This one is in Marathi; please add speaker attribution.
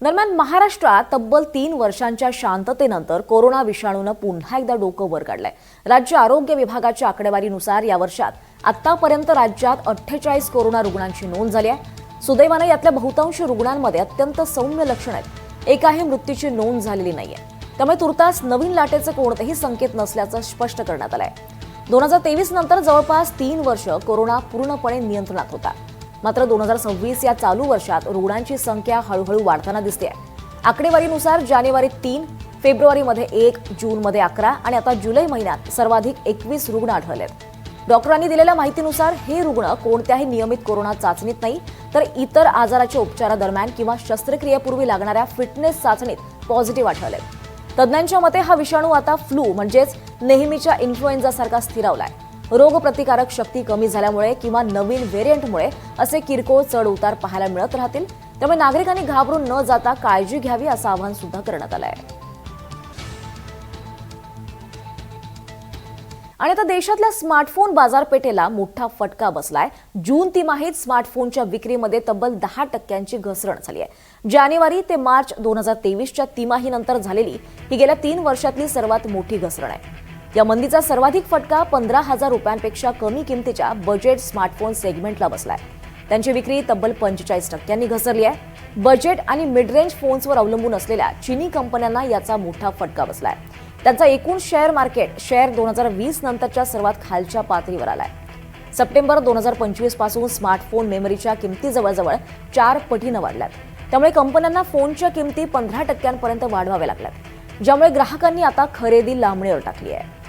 Speaker 1: दरम्यान महाराष्ट्रात तब्बल 3 वर्षांच्या शांततेनंतर कोरोना विषाणूनं पुन्हा एकदा डोकं वर काढलंय। राज्य आरोग्य विभागाच्या आकडेवारीनुसार या वर्षात आतापर्यंत राज्यात 48 कोरोना रुग्णांची नोंद झाली आहे। सुदैवाने यातल्या बहुतांश रुग्णांमध्ये अत्यंत सौम्य लक्षणं आहेत। एकाही मृत्यूची नोंद झालेली नाहीये। त्यामुळे तुर्तास नवीन लाटेचे कोणतेही संकेत नसल्याचं स्पष्ट करण्यात आलंय। 2023 नंतर जवळपास 3 वर्ष कोरोना पूर्णपणे नियंत्रणात होता। मात्र 2026 या चालू वर्षात रुग्णांची संख्या हळूहळू वाढताना दिसते। आकडेवारीनुसार जानेवारीत 3, फेब्रुवारीमध्ये 1, जूनमध्ये 11 आणि आता जुलै महिन्यात सर्वाधिक 21 रुग्ण आढळलेत। डॉक्टरांनी दिलेल्या माहितीनुसार हे रुग्ण कोणत्याही नियमित कोरोना चाचणीत नाही, तर इतर आजाराच्या उपचारादरम्यान किंवा शस्त्रक्रियेपूर्वी लागणाऱ्या फिटनेस चाचणीत पॉझिटिव्ह आढळलेत। तज्ज्ञांच्या मते हा विषाणू आता फ्लू म्हणजेच नेहमीच्या इन्फ्लुएन्झासारखा स्थिरावलाय। रोगप्रतिकारक शक्ती कमी झाल्यामुळे किंवा नवीन व्हेरियंटमुळे असे किरकोळ चढ उतार पाहायला मिळत राहतील। त्यामुळे नागरिकांनी घाबरून न जाता काळजी घ्यावी असं आवाहन सुद्धा करण्यात आलं आहे। आणि आता देशातल्या स्मार्टफोन बाजारपेठेला मोठा फटका बसलाय। जून तिमाहीत स्मार्टफोनच्या विक्रीमध्ये तब्बल 10% घसरण झाली आहे। जानेवारी ते मार्च 2023च्या तिमाहीनंतर झालेली ही गेल्या 3 वर्षातली सर्वात मोठी घसरण आहे। या मंदीचा सर्वाधिक फटका 15,000 रुपयांपेक्षा कमी किमतीच्या बजेट स्मार्टफोन सेगमेंटला बसलाय। त्यांची विक्री तब्बल 45% घसरली आहे। बजेट आणि मिड रेंज फोन्सवर अवलंबून असलेल्या चीनी कंपन्यांना याचा मोठा फटका बसलाय। त्यांचा एकूण शेअर मार्केट शेअर 2020 नंतरच्या सर्वात खालच्या पातळीवर आलाय। सप्टेंबर 2025 पासून स्मार्टफोन मेमरीच्या किमती जवळजवळ 4 पटीनं वाढल्यात। त्यामुळे कंपन्यांना फोनच्या किमती 15% वाढवाव्या लागल्यात, ज्यामुळे ग्राहकांनी आता खरेदी लांबणीवर टाकली आहे।